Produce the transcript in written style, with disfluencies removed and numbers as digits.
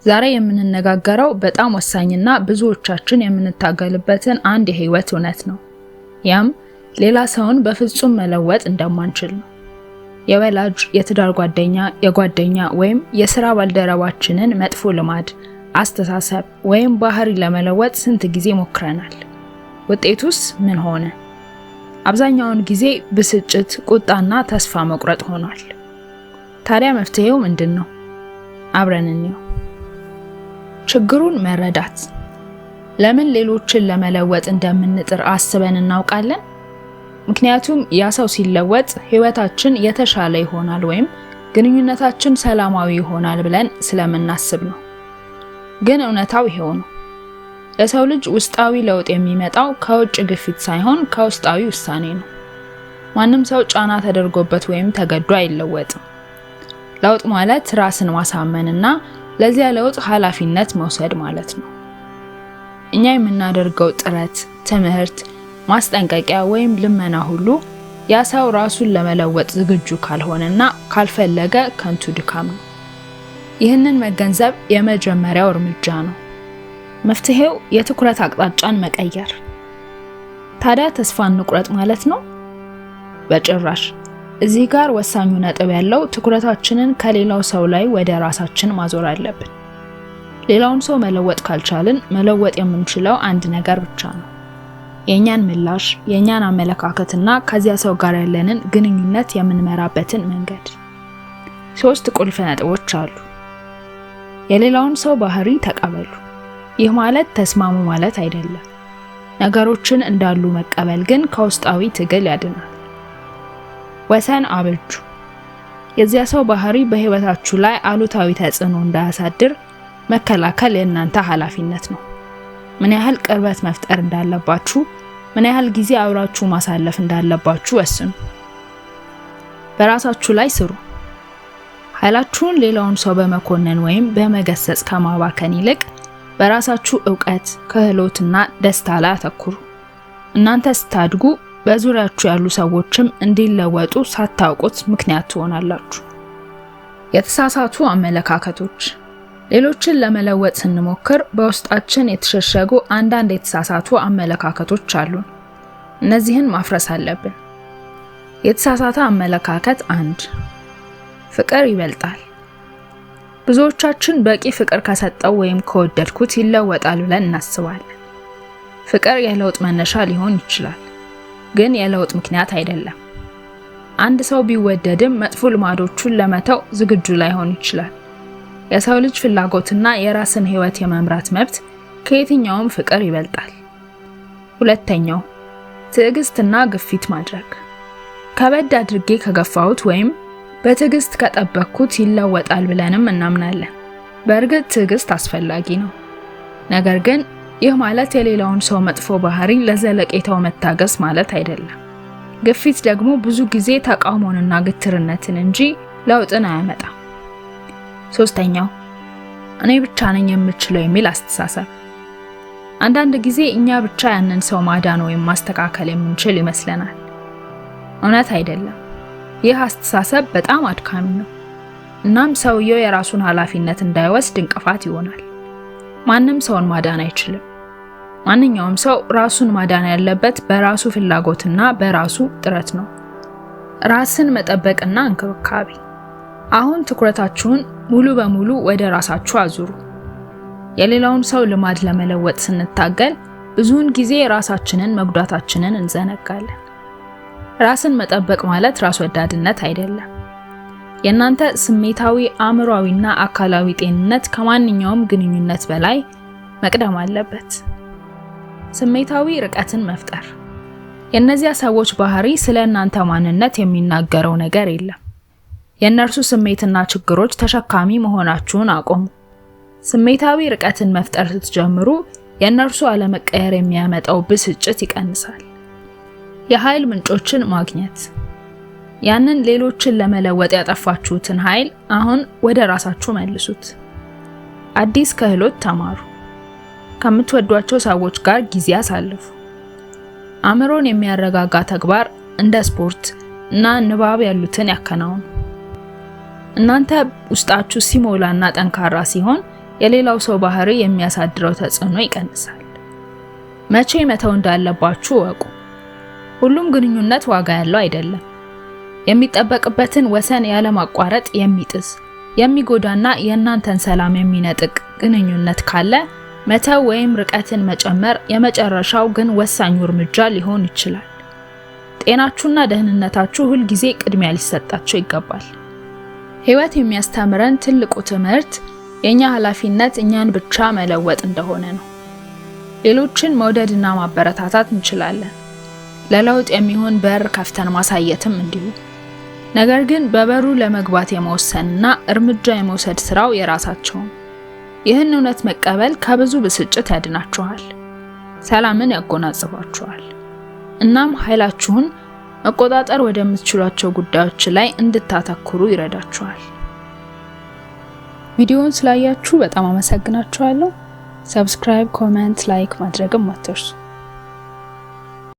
ዛሬ የምንነጋገረው በጣም ወሳኝና ብዙዎቻችን የምንታገልበትን አንድ የህይወት እውነት ነው። ያም ሌላ ሰውን በፍጹም መለወጥ እንደማንችል ነው። የወላጅ፣ የትዳር ጓደኛ፣ የጓደኛ ወይም የሥራ ባልደረባችንን መጥፎ ልማድ፣ አስተሳሰብ ወይም ባህሪ ለመለወጥ ስንት ጊዜ ሞክረናል? ውጤቱስ ምን ሆነ? አብዛኛውን ጊዜ ብስጭት፣ ቁጣና ተስፋ መቁረጥ ሆኗል። ታዲያ መፍትሄው ምንድን ነው? አብረን እንየው። ችግሩን መረዳት። ለምን ሌሎችን ለመለወጥ እንደምንጥር አስበን እናውቃለን? ምክንያቱም ያ ሰው ሲለወጥ ህይወታችን የተሻለ ይሆናል ወይም ግንኙነታችን ሰላማዊ ይሆናል ብለን ስለምናስብ ነው። ግን እውነታው ይሄው ነው። ለሰው ልጅ ውስጣዊ ለውጥ የሚመጣው ከውጭ ግፊት ሳይሆን ከውስጣዊ ውሳኔ ነው። ማንም ሰው ጫና ተደርጎበት ወይም ተገዶ አይለወጥም። ለውጥ ማለት ራስን ማሳመንና ለዚያ ለውጥ ኃላፊነት መውሰድ ማለት ነው። እኛ የምናደርገው ጥረት፣ ትምህርት፣ ማስጠንቀቂያ ወይም ልመና ሁሉ ያ ሰው ራሱን ለመለወጥ ዝግጁ ካልሆነና ካልፈለገ ከንቱ ድካም ነው። ይህንን መገንዘብ የመጀመሪያው እርምጃ ነው። መፍትሄው የትኩረት አቅጣጫን መቀየር። ታዲያ ተስፋ እንቁረጥ ማለት ነው? በጭራሽ። እዚህ ጋር ወሳኙ ነጥብ ያለው ትኩረታችንን ከሌላው ሰው ላይ ወደ ራሳችን ማዞር አለብን። ሌላውን ሰው መለወጥ ካልቻልን መለወጥ የምንችለው አንድ ነገር ብቻ ነው። የኛን ምላሽ፣ የኛን አመለካከትና ከዚያ ሰው ጋር ያለንን ግንኙነት የምንመራበትን መንገድ። 3 ቁልፍ ነጥቦች አሉ። የሌላውን ሰው ባህሪ ተቀበሉ። ይህ ማለት ተስማሙ ማለት አይደለም። ነገሮችን እንዳሉ መቀበል ግን ከውስጣዊ ትግል ያድናል። ወሰን አብጁ። የዚያ ሰው ባህሪ በህይወታችሁ ላይ አሉታዊ ተጽዕኖ እንዳያሳድር መከላከል የእናንተ ኃላፊነት ነው። ምን ያህል ቅርበት መፍጠር እንዳለባችሁ፣ ምን ያህል ጊዜ አብራችሁ ማሳለፍ እንዳለባችሁ ወስኑ። በራሳችሁ ላይ ስሩ። ኃይላችሁን ሌላውን ሰው በመኮነን ወይም በመገሰጽ ከማባከን ይልቅ በራሳችሁ ዕውቀት፣ ክህሎትና ደስታ ላይ አተኩሩ። እናንተ ስታድጉ በዙሪያችሁ ያሉ ሰዎችም እንዲለወጡ ሳታውቁት ምክንያት ትሆናላችሁ። የተሳሳቱ አመለካከቶች። ሌሎችን ለመለወጥ ስንሞክር በውስጣችን የተሸሸጉ አንዳንድ የተሳሳቱ አመለካከቶች አሉን። እነዚህን ማፍረስ አለብን። የተሳሳተ አመለካከት 1. ፍቅር ይበልጣል። ብዙዎቻችን በቂ ፍቅር ከሰጠው ወይም ከወደድኩት ይለወጣል ብለን እናስባለን። ፍቅር የለውጥ መነሻ ሊሆን ይችላል፣ ግን የለውጥ ምክንያት አይደለም። አንድ ሰው ቢወደድም መጥፎ ልማዶቹን ለመተው ዝግጁ ላይሆን ይችላል። የሰው ልጅ ፍላጎትና የራስን ህይወት የመምራት መብት ከየትኛውም ፍቅር ይበልጣል። 2ኛው ትዕግስትና ግፊት ማድረግ። ከበድ አድርጌ ከገፋሁት ወይም በትዕግስት ከጠበቅኩት ይለወጣል ብለንም እናምናለን። በእርግጥ ትዕግስት አስፈላጊ ነው። ነገር ግን ይህ ማለት የሌላውን ሰው መጥፎ ባህሪ ለዘለቄታው መታገስ ማለት አይደለም። ግፊት ደግሞ ብዙ ጊዜ ተቃውሞንና ግትርነትን እንጂ ለውጥን አያመጣም። 3ኛው እኔ ብቻ ነኝ የምችለው የሚል አስተሳሰብ። አንዳንድ ጊዜ እኛ ብቻ ያንን ሰው ማዳን ወይም ማስተካከል የምንችል ይመስለናል። እውነት አይደለም። ይህ አስተሳሰብ በጣም አድካሚ ነው። እናም ሰውየው የራሱን ኃላፊነት እንዳይወስድ እንቅፋት ይሆናል። ማንም ሰውን ማዳን አይችልም። ማንኛውም ሰው ራሱን ማዳን ያለበት በራሱ ፍላጎትና በራሱ ጥረት ነው። ራስን መጠበቅና እንክብካቤ። አሁን ትኩረታችሁን ሙሉ በሙሉ ወደ ራሳችሁ አዙሩ። የሌላውን ሰው ልማድ ለመለወጥ ስንታገል ብዙውን ጊዜ ራሳችንን መጉዳታችንን እንዘነጋለን። ራስን መጠበቅ ማለት ራስ ወዳድነት አይደለም። የእናንተ ስሜታዊ፣ አእምሯዊና አካላዊ ጤንነት ከማንኛውም ግንኙነት በላይ መቅደም አለበት። ስሜታዊ ርቀትን መፍጠር። የእነዚያ ሰዎች ባህሪ ስለ እናንተ ማንነት የሚናገረው ነገር የለም። የእነርሱ ስሜትና ችግሮች ተሸካሚ መሆናችሁን አቆሙ። ስሜታዊ ርቀትን መፍጠር ስትጀምሩ የእነርሱ አለመቀየር የሚያመጣው ብስጭት ይቀንሳል። የኃይል ምንጮችን ማግኘት። ያንን ሌሎችን ለመለወጥ ያጠፋችሁትን ኃይል አሁን ወደ ራሳችሁ መልሱት። አዲስ ክህሎት ተማሩ። ከምትወዷቸው ሰዎች ጋር ጊዜ አሳልፉ። አእምሮን የሚያረጋጋ ተግባር እንደ ስፖርት እና ንባብ ያሉትን ያከናውኑ። እናንተ ውስጣችሁ ሲሞላና ጠንካራ ሲሆን የሌላው ሰው ባህሪ የሚያሳድረው ተጽዕኖ ይቀንሳል። መቼ መተው እንዳለባችሁ ወቁ። ሁሉም ግንኙነት ዋጋ ያለው አይደለም። የሚጠበቅበትን ወሰን ያለማቋረጥ የሚጥስ የሚጎዳና የእናንተን ሰላም የሚነጥቅ ግንኙነት ካለ መተው ወይም ርቀትን መጨመር የመጨረሻው ግን ወሳኙ እርምጃ ሊሆን ይችላል። ጤናችሁና ደህንነታችሁ ሁል ጊዜ ቅድሚያ ሊሰጣቸው ይገባል። ህይወት የሚያስተምረን ትልቁ ትምህርት የኛ ኃላፊነት እኛን ብቻ መለወጥ እንደሆነ ነው። ሌሎችን መውደድና ማበረታታት እንችላለን። ለለውጥ የሚሆን በር ከፍተን ማሳየትም እንዲሁ። ነገር ግን በበሩ ለመግባት የመወሰንና እርምጃ የመውሰድ ስራው የራሳቸው ነው። ይህን እውነት መቀበል ከብዙ ብስጭት ያድናችኋል፣ ሰላምን ያጎናጽፋችኋል። እናም ኃይላችሁን መቆጣጠር ወደምትችሏቸው ጉዳዮች ላይ እንድታተኩሩ ይረዳችኋል። ቪዲዮውን ስላያችሁ በጣም አመሰግናችኋለሁ። ሰብስክራይብ፣ ኮሜንት፣ ላይክ ማድረግም አትርሱ።